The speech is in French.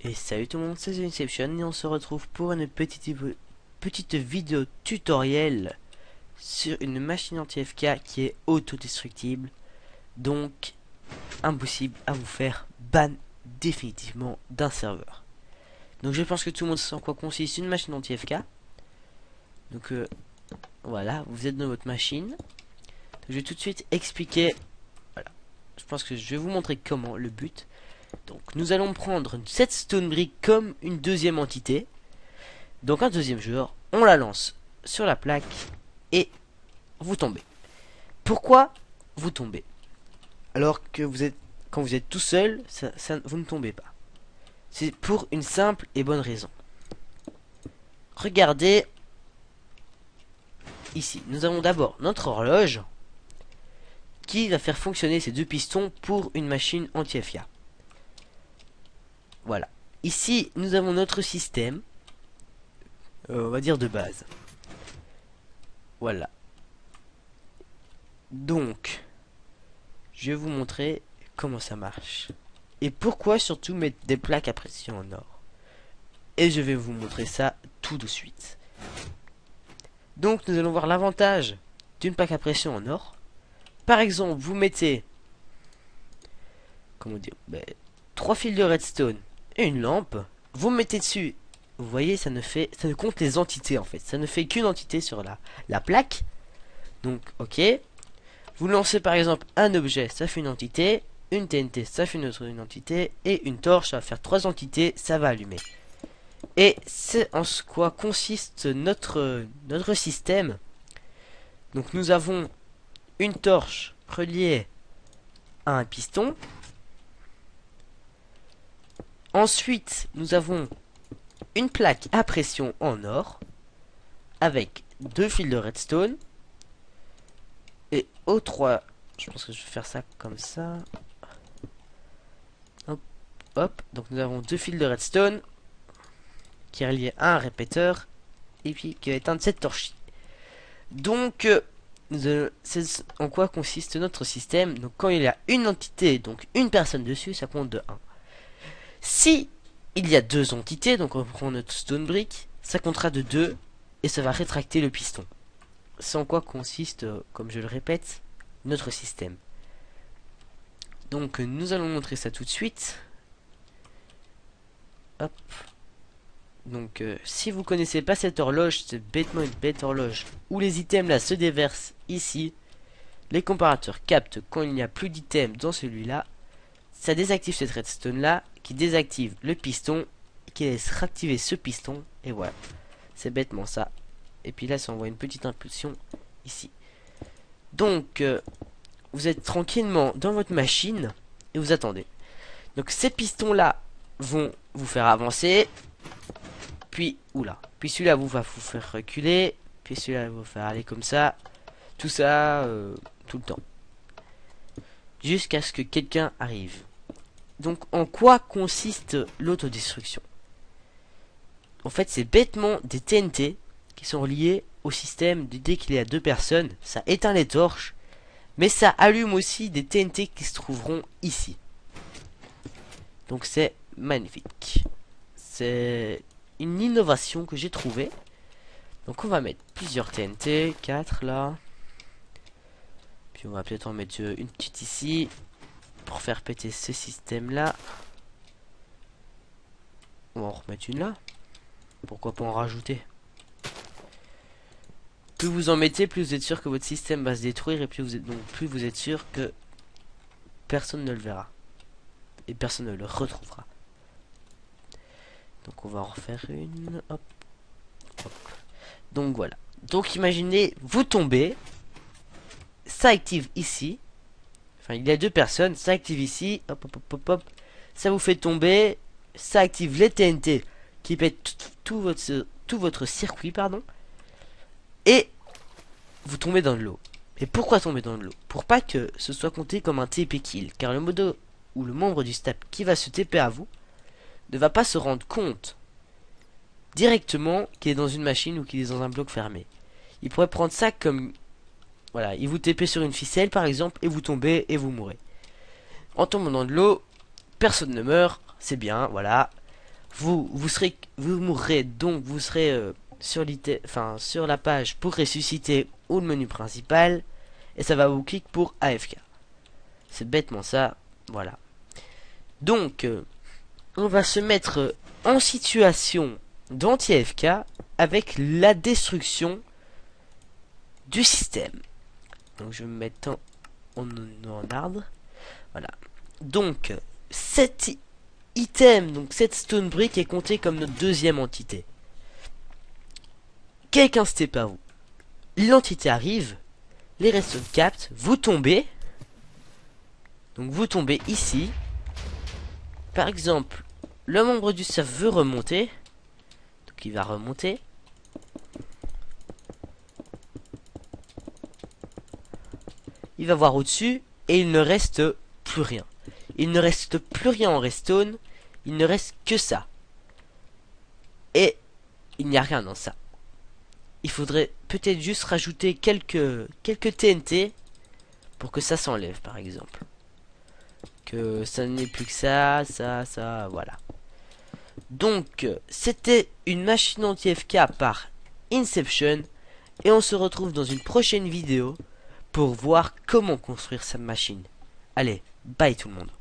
Et salut tout le monde, c'est The Inception et on se retrouve pour une petite vidéo tutoriel sur une machine anti-FK qui est autodestructible, donc impossible à vous faire ban définitivement d'un serveur. Donc je pense que tout le monde sait en quoi consiste une machine anti-FK. Donc voilà, vous êtes dans votre machine. Donc, je vais tout de suite expliquer, voilà, je pense que je vais vous montrer comment, le but. Donc nous allons prendre cette stone brick comme une deuxième entité. Donc un deuxième joueur, on la lance sur la plaque et vous tombez. Pourquoi vous tombez? Alors que quand vous êtes tout seul, vous ne tombez pas. C'est pour une simple et bonne raison. Regardez ici, nous avons d'abord notre horloge qui va faire fonctionner ces deux pistons pour une machine anti-FK. Voilà. Ici, nous avons notre système. On va dire de base. Voilà. Donc, je vais vous montrer comment ça marche. Et pourquoi surtout mettre des plaques à pression en or. Et je vais vous montrer ça tout de suite. Donc, nous allons voir l'avantage d'une plaque à pression en or. Par exemple, vous mettez... Comment dire, 3 fils de redstone et une lampe. Vous mettez dessus. Vous voyez, ça ne compte les entités en fait. Ça ne fait qu'une entité sur la plaque. Donc, ok. Vous lancez par exemple un objet, ça fait une entité. Une TNT, ça fait une entité. Et une torche, ça va faire 3 entités, ça va allumer. Et c'est en quoi consiste notre système. Donc, nous avons une torche reliée à un piston. Ensuite, nous avons une plaque à pression en or avec 2 fils de redstone et aux 3. Je pense que je vais faire ça comme ça. Hop, hop. Donc nous avons 2 fils de redstone qui est relié à un répéteur et puis qui va éteindre cette torche. Donc c'est en quoi consiste notre système. Donc quand il y a une entité, donc une personne dessus, ça compte de 1. Si il y a 2 entités, donc on prend notre stone brick, ça comptera de 2 et ça va rétracter le piston. C'est en quoi consiste, comme je le répète, notre système. Donc nous allons montrer ça tout de suite. Hop. Donc si vous connaissez pas cette horloge, c'est bêtement une bête horloge où les items là se déversent ici. Les comparateurs captent quand il n'y a plus d'items dans celui-là. Ça désactive cette redstone là qui désactive le piston qui laisse réactiver ce piston et voilà, c'est bêtement ça. Et puis là ça envoie une petite impulsion ici. Donc vous êtes tranquillement dans votre machine et vous attendez. Donc ces pistons là vont vous faire avancer, puis oula, puis celui-là va vous faire reculer, puis celui-là va vous faire aller comme ça, tout ça tout le temps jusqu'à ce que quelqu'un arrive. Donc en quoi consiste l'autodestruction? En fait c'est bêtement des TNT qui sont reliés au système. Dès qu'il y a 2 personnes, ça éteint les torches, mais ça allume aussi des TNT qui se trouveront ici. Donc c'est magnifique. C'est une innovation que j'ai trouvée. Donc on va mettre plusieurs TNT, 4 là. Puis on va peut-être en mettre une petite ici pour faire péter ce système là. On va en remettre une là. Pourquoi pas en rajouter? Plus vous en mettez, plus vous êtes sûr que votre système va se détruire. Et plus vous êtes sûr que personne ne le verra. Et personne ne le retrouvera. Donc on va en refaire une. Hop. Hop. Donc voilà. Donc imaginez, vous tombez. Ça active ici. Enfin il y a 2 personnes. Ça active ici. Hop hop hop hop hop. Ça vous fait tomber. Ça active les TNT qui pètent tout votre circuit, pardon. Et vous tombez dans de l'eau. Et pourquoi tomber dans de l'eau? Pour pas que ce soit compté comme un TP kill. Car le modo ou le membre du staff qui va se TP à vous ne va pas se rendre compte directement qu'il est dans une machine ou qu'il est dans un bloc fermé. Il pourrait prendre ça comme... Voilà, il vous TP sur une ficelle par exemple et vous tombez et vous mourrez. En tombant dans de l'eau, personne ne meurt, c'est bien, voilà. vous mourrez, donc vous serez sur sur la page pour ressusciter ou le menu principal, et ça va vous cliquer pour AFK. C'est bêtement ça, voilà. Donc, on va se mettre en situation d'anti-AFK avec la destruction du système. Donc je vais me mettre en arbre. Voilà. Donc, cet item, donc cette stone brick est comptée comme notre deuxième entité. Quelqu'un step à vous. L'entité arrive, les redstone captent, vous tombez. Donc vous tombez ici. Par exemple, le membre du staff veut remonter. Donc il va remonter. Il va voir au-dessus et il ne reste plus rien. Il ne reste plus rien en redstone. Il ne reste que ça. Et il n'y a rien dans ça. Il faudrait peut-être juste rajouter quelques TNT pour que ça s'enlève, par exemple. Que ça n'est plus que ça, voilà. Donc, c'était une machine anti-FK par Inception. Et on se retrouve dans une prochaine vidéo pour voir comment construire sa machine. Allez, bye tout le monde.